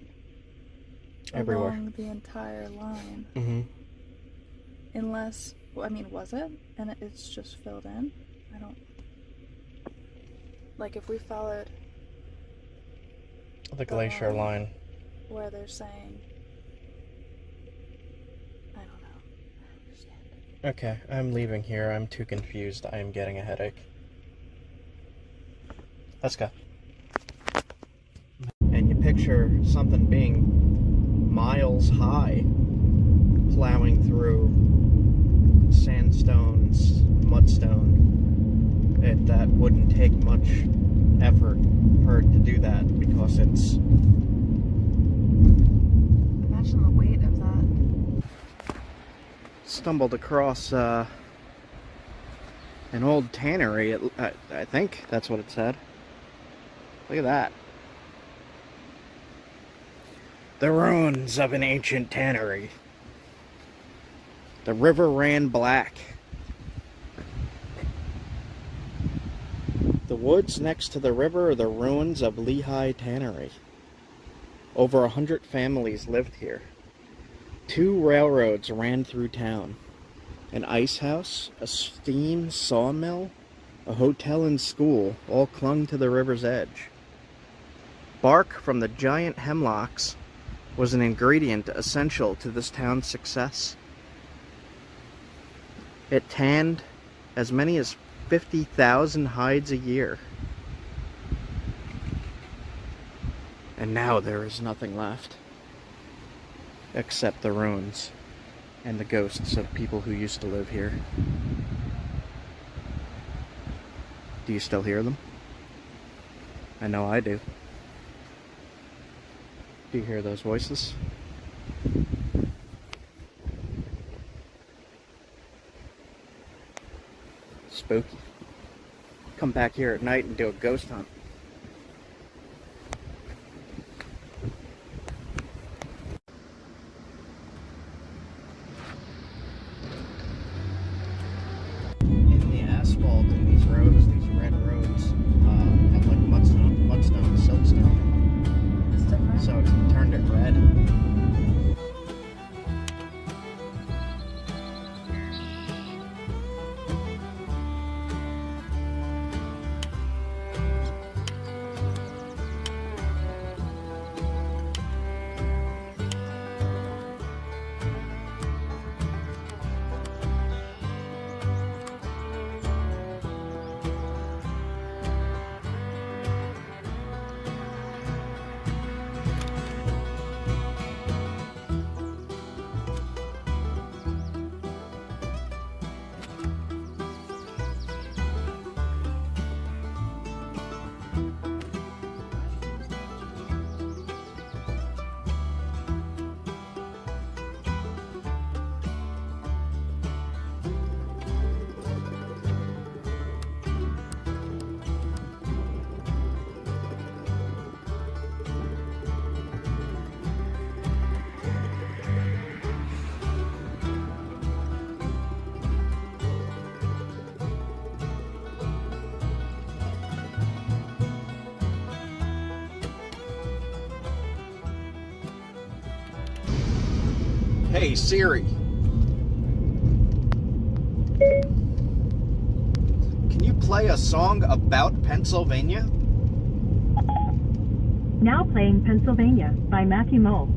Everywhere. along the entire line? Mm-hmm. Unless Well, I mean, was it? And it's just filled in? I don't... Like, if we followed... The glacier line. Where they're saying... I don't know. I don't understand. Okay, I'm leaving here. I'm too confused. I am getting a headache. Let's go. And you picture something being miles high, plowing through sandstones, mudstone. That wouldn't take much effort for it to do that because it's... Imagine the weight of that. Stumbled across an old tannery. I think that's what it said. Look at that. The ruins of an ancient tannery. The river ran black. The woods next to the river are the ruins of Lehigh Tannery. Over 100 families lived here. 2 railroads ran through town. An ice house, a steam sawmill, a hotel and school all clung to the river's edge. Bark from the giant hemlocks was an ingredient essential to this town's success. It tanned as many as 50,000 hides a year. And now there is nothing left except the ruins and the ghosts of people who used to live here. Do you still hear them? I know I do. Do you hear those voices? Spooky. Come back here at night and do a ghost hunt. In the asphalt in these roads, these red roads, have like mudstone, siltstone. It's different. So it's turned it red. Hey Siri, can you play a song about Pennsylvania? Now playing Pennsylvania by Matthew Mole.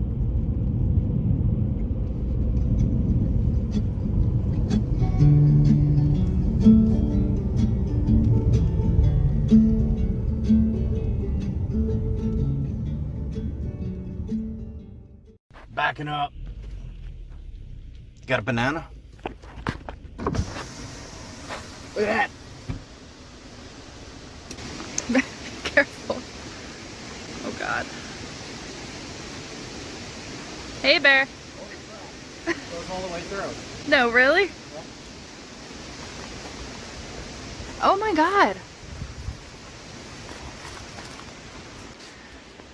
Backing up. Got a banana? Look at that. Be careful. Oh God. Hey bear. Goes all the way through. No, really? Oh my God.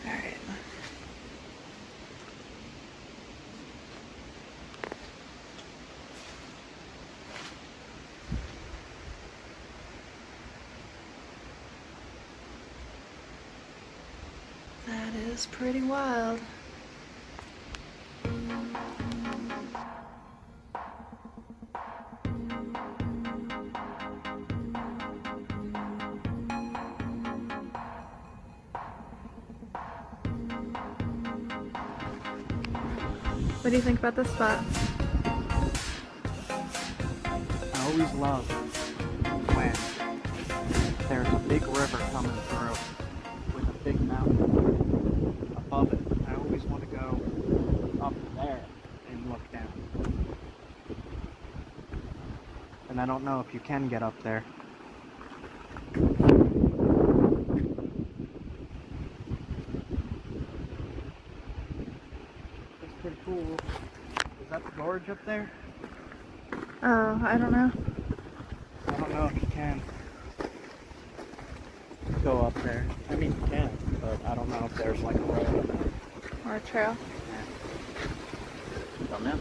All right. That is pretty wild. What do you think about this spot? I always love when there's a big river coming through with a big mountain above it. I always want to go up there and look down. And I don't know if you can get up there. That's pretty cool. Is that the gorge up there? Oh, I don't know. I don't know if you can go up there. I mean, you can, but I don't know if there's like a road. Or a trail. Don't know.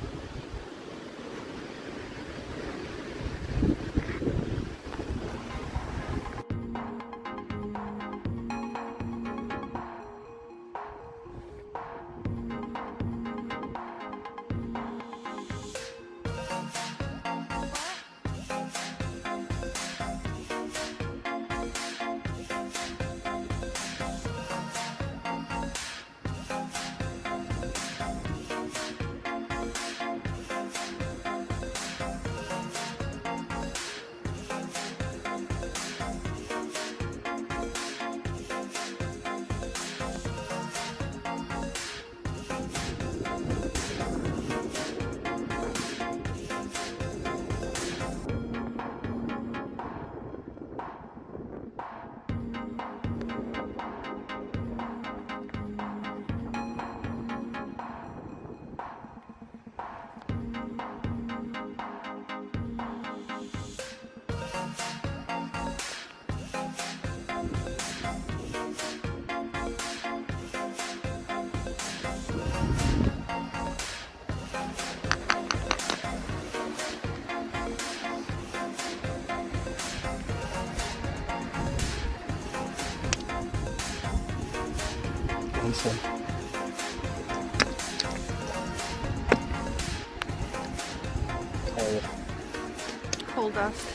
Coal dust.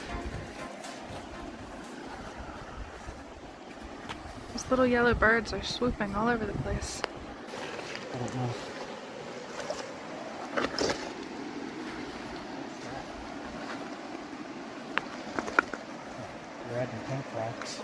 Those little yellow birds are swooping all over the place. I don't know. Red and pink rocks.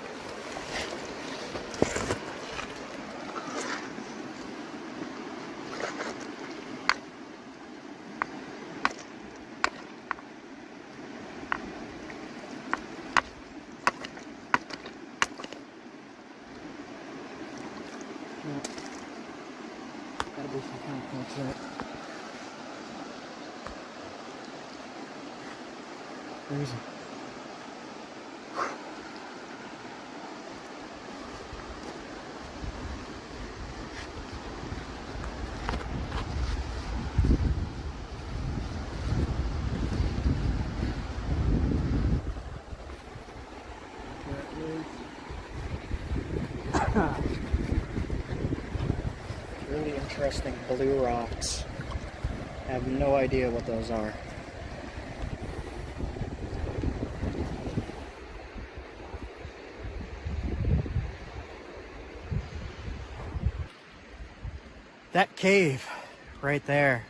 Gotta be some kind of concert. Crazy. Really interesting blue rocks. I have no idea what those are. That cave right there,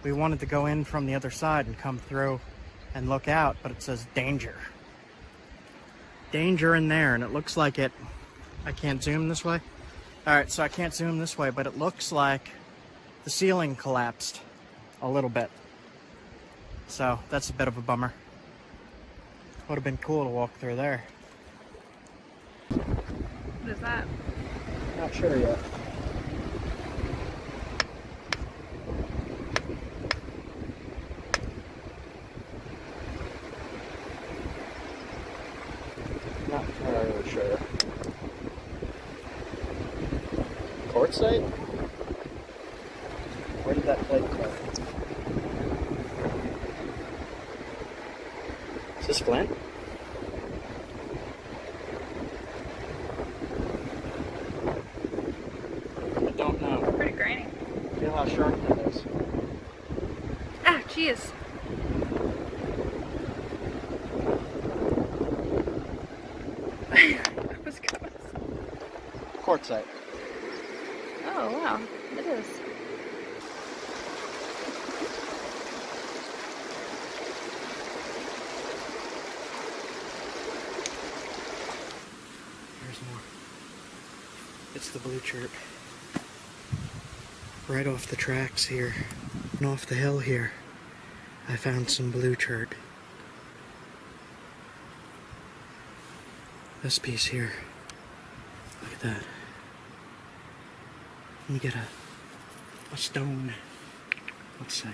we wanted to go in from the other side and come through and look out, but it says danger. Danger in there, and it looks like it, I can't zoom this way. Alright, so I can't zoom this way, but it looks like the ceiling collapsed a little bit. So that's a bit of a bummer. Would have been cool to walk through there. What is that? Not sure yet. Not entirely sure. Quartzite? Where did that plate go? Is this Flint? I don't know. Pretty grainy. Feel how sharp that is. Ah, jeez. That was gross. Quartzite. Oh, wow. It is. It's the blue chert. Right off the tracks here, and off the hill here, I found some blue chert. This piece here, look at that. Let me get a stone, let's see.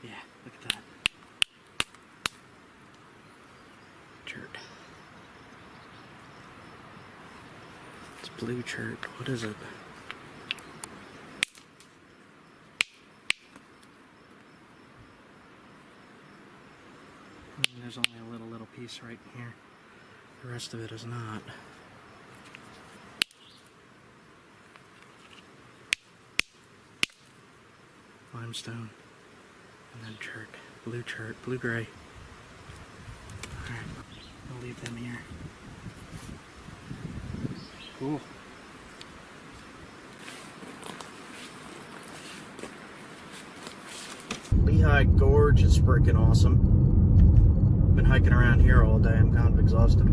Yeah, look at that. Chert. It's blue chert. What is it? There's only a little piece right here. The rest of it is not. Limestone. And then chert. Blue chert. Blue gray. Alright. I'll leave them here. Cool. Lehigh Gorge is freaking awesome. Been hiking around here all day. I'm kind of exhausted.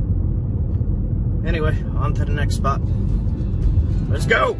Anyway, on to the next spot. Let's go!